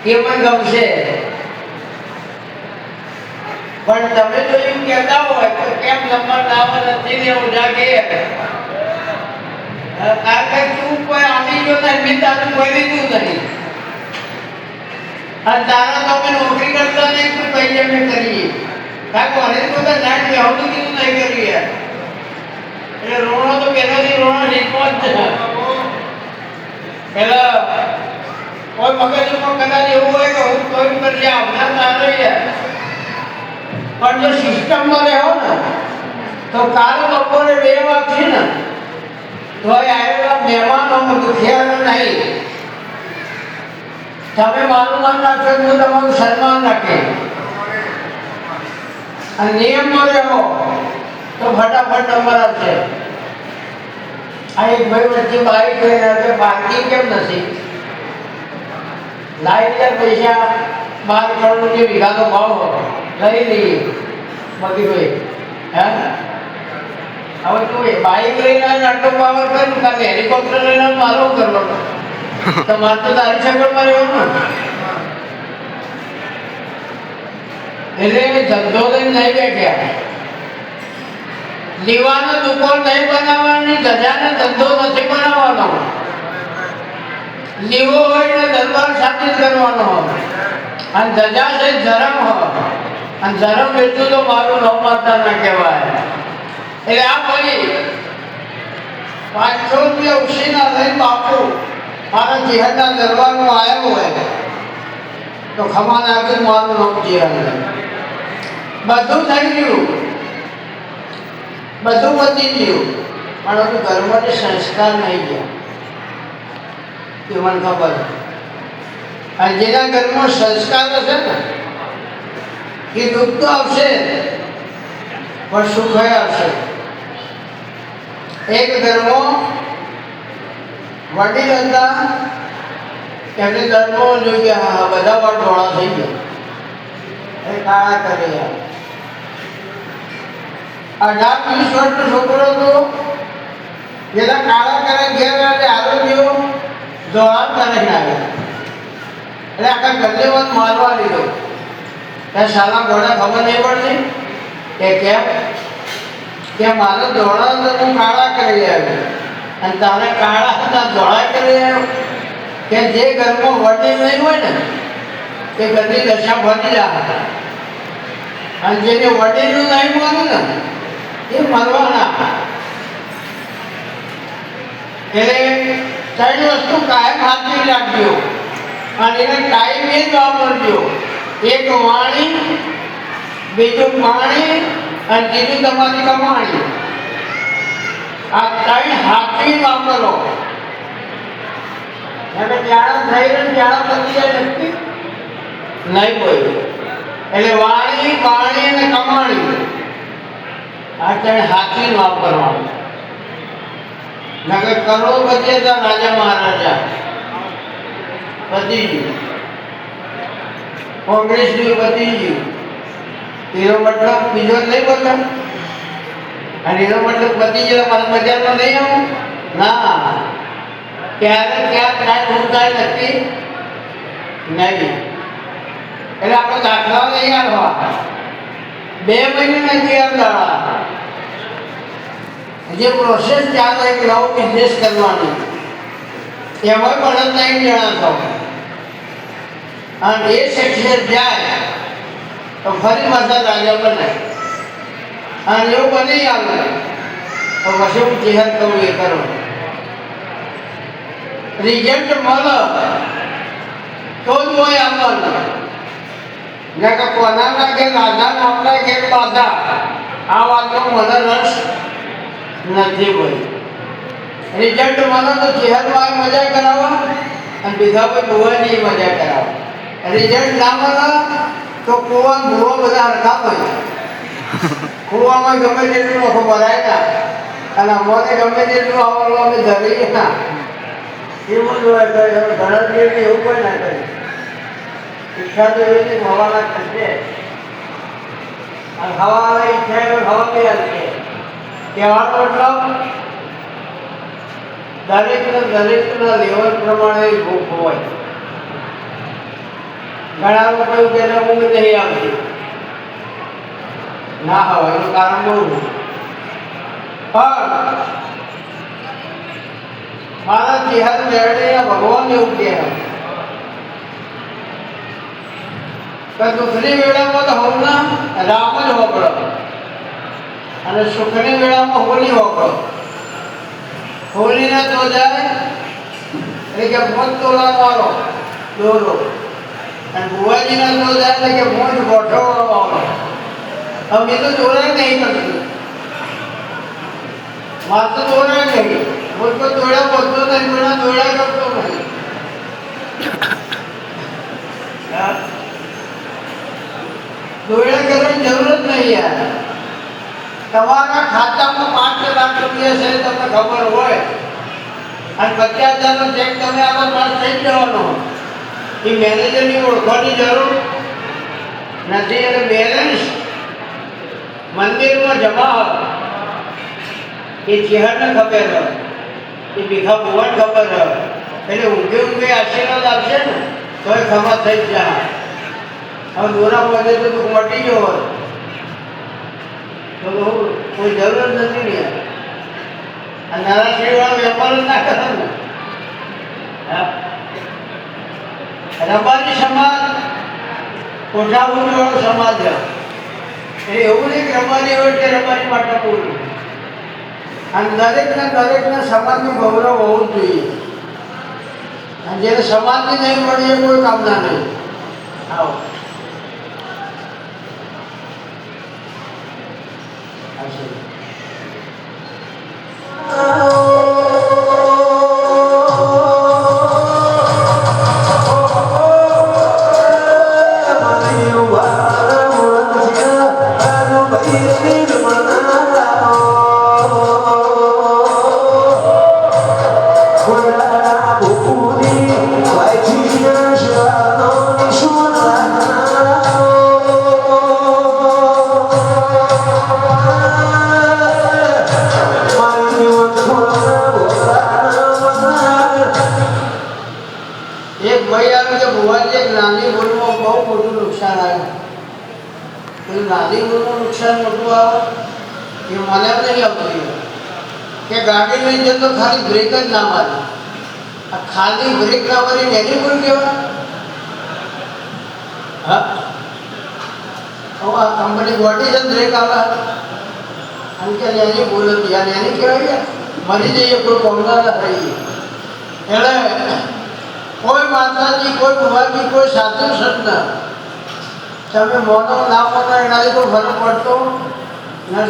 એ પણ ગમશે. પણ તમે જો એમ કહેતા હોય તો કેમ નંબર લાવવા નથી લેવું જાગે કારણ કે તું કોઈ આવી ગયો ને મેં તારું કોઈ લીધું નહીં અને તારા તો અમે નોકરી કરતા નહીં તું પૈસા મેં કરીએ કારણ કે મને તો નાટ બેહું કીધું નહીં કરીએ એટલે રોણો તો પહેલાથી રોણો રીતમાં જ છે પેલા કોઈ મગજમાં કદાચ એવું હોય કે હું કોઈ કરી આવનાર તારે પણ જો સિસ્ટમમાં રહો ને તો કાલે બપોરે 2 વાગશે ને તો આવેલા મહેમાનો દુખિયાનો નહીં તમે મારું નામ રાખશો હું તમારું સન્માન રાખે અને નિયમમાં રહો તો ફટાફટ નંબર આવશે. આ એક ભાઈ વચ્ચે બાઈક લઈને આવે પાર્કિંગ કેમ નથી લાઈટ પૈસા 12 કરોડ રૂપિયા વીઘાનો ભાવ લઈ લઈએ મગીભાઈ હે હવે તું બાઈક લઈને આટલો પાવર કરું કારણ હેલિકોપ્ટર લઈને મારો કરવાનો તો મારે તો તારી સગવડમાં રહેવાનું એટલે ધંધો લઈને નહીં બેઠ્યા લીવાનો દુકાન નહીં બનાવવાની ધજાને ધંધો નથી બનાવવાનો લીવો હોય ને દરબાર સાથે જ કરવાનો હોય અને ધજા છે ધરમ હોય અને ધરમ એટલું તો મારું ન માનતા ના કહેવાય એટલે આ ફરી 500 રૂપિયા ઉછીના લઈને બાપુ મારા જેહરના દરબારમાં આવ્યો હોય તો ખમાન આગળ મારું નામ જેહન બધું થઈ ગયું બધું પતી ગયું પણ હજુ ઘરમાં જે સંસ્કાર નહીં ગયા એ મને ખબર અને જેના ઘરમાં સંસ્કાર હશે ને એ દુઃખ તો આવશે પણ સુખ આવશે. એક ઘરમાં વડીલ હતા એમને ધર્મો જોઈ ગયા હા બધા વાર ધોળા થઈ ગયા એ કાળા કરે 18-20 વર્ષનો છોકરો હતો જેના કાળા કરે ઘેર એટલે આરો જેવો ધોળા કરે આવે એટલે આખા ઘરને વાત મારવા લીધો ત્યાં શાળા ઘોડા ખબર નહીં પડતી કે કેમ કે મારે ધોળા તો હું કાળા કરી આવ્યો અને તારે કાળા હતા ધોળા કરી આવ્યો કે જે ઘરમાં વડીલ નહીં હોય ને એ ઘરની દશા ભરી જાય અને જેને વડીલનું નહીં માનું ને એ મરવાના એટલે 3 વસ્તુ કાયમ હાથની રાખજો અને એને ટાઈમ એ જ વાપરજો. એક વાણી, બીજું પાણી અને ત્રીજું તમારી કમાણી. આ 3 હાથથી વાપરો એટલે જાણા થઈ રહ્યું જાણા પતી જાય નક્કી નહીં કોઈ એટલે વાણી પાણી અને કમાણી આ 3 હાથથી વાપરવાનું. નગર કરોડપતિ હતા રાજા મહારાજા પતી ગયું કોંગ્રેસનું પતી ગયું એનો મતલબ બીજો નહીં બોલતો અને એનો મતલબ પતી ગયો મારા બજારમાં નહીં આવું ના ક્યારે ક્યાં કાંઈ હું કાંઈ નક્કી નહીં. એટલે આપણે દાખલા નહીં આવવા 2 મહિને નથી આવતા જે પ્રોસેસ ચાલે એક નવો બિઝનેસ કરવાની એમાં પણ 3 જણા છો અને એ સક્સેસ જાય તો ફરી પાછા રાજા બને અને એવું બની આવે તો પછી હું જેહર કહું એ કરો રિઝલ્ટ મળે તો જ હોય આવવાનું ને કે કોનાના કે રાજા આપણા કે બાધા આ વાતનો મને રસ નથી ભાઈ. રિઝલ્ટ મળે તો ચહેરમાં મજા કરાવો અને બીજા કોઈ ભુવાની મજા કરાવો. રિઝલ્ટ ના મળે તો કુવા ભૂવા બધા હરખા હોય કુવામાં ગમે તેટલું આખો ભરાય ના અને અમારે ગમે તેટલું આવવાનું અમે ધરીએ ના એવું જ હોય ઘણા દિવસ એવું કોઈ ના કરે ઈચ્છા તો એવી હવાના થશે અને હવા ઈચ્છા એ હવા બી હશે કહેવાનો મતલબ દરેકના લેવલ પ્રમાણે ભૂખ હોય ઘણા લોકો એવું કે ઊંઘ નહીં આવતી. ના હોય એનું કારણ બહુ પણ મારા ચિહર મેળવીને ભગવાન એવું કહે કે દુઃખની વેળામાં તો હોના રામ જ હોકળો અને સુખની વેળામાં હોલી હોકળો. હોલીને તો જાય એટલે કે મોજ તોલા વાળો દોરો અને ભુવાજીના તો જાય એટલે કે મોજ ગોઠો વાળો. હવે એ તો દોરાય નહીં કરતું, માર તો દોરાય નહીં, મોજ તો દોડા પહોંચતો નહીં, દોડા કરતો નહીં. દોડા કરવાની જરૂર જ નહીં યાર. તમારા ખાતામાં 5 લાખ રૂપિયા છે તમને ખબર હોય અને 50,000નો ચેક તમે આવો પાસ થઈ જવાનો, એ મેનેજરની ઓળખવાની જરૂર નથી. એટલે બેલેન્સ મંદિરમાં જમા હોય એ ચેહરને ખબર હોય, એ ભીખા ભુવન ખબર હોય, એટલે ઊંઘે ઊંઘે આશીર્વાદ આપશે ને તો એ ખબર થઈ જ જાય. હવે દોરા પહોંચે તો તું મટી ગયો હોય તો કોઈ જરૂર નથી ને. અને નારાશ્રીવાળો વેપાર જ ના કરે ને. રબારી સમાજ કોઠાપુરીવાળો સમાજ એટલે એવું નહીં કે રબારી હોય કે રબારી માટે બોલું. અને દરેકના સમાજનું ગૌરવ હોવું જ જોઈએ. અને જેને સમાજની નહીં મળી એ કોઈ કામના નહીં. આવો નાની બોલમાં બહુ મોટું નુકસાન આવ્યું. પેલું નાની બોલમાં નુકસાન મોટું આવે એ મને નહીં આવતું કે ગાડી લઈ જતો ખાલી બ્રેક જ ના મારે. આ ખાલી બ્રેક ના મારી એની ભૂલ કહેવાય. હા હવે આ કંપની ગોટી છે બ્રેક આવે અને કે એની ભૂલ હતી અને એની કહેવાય મરી જઈએ કોઈ કોમના ના થઈએ. એટલે કોઈ માતાજી કોઈ ભુવાજી કોઈ સાધુ સંતના તમે મોનો ના મોનો એનાથી કોઈ ફરક પડતો નથી.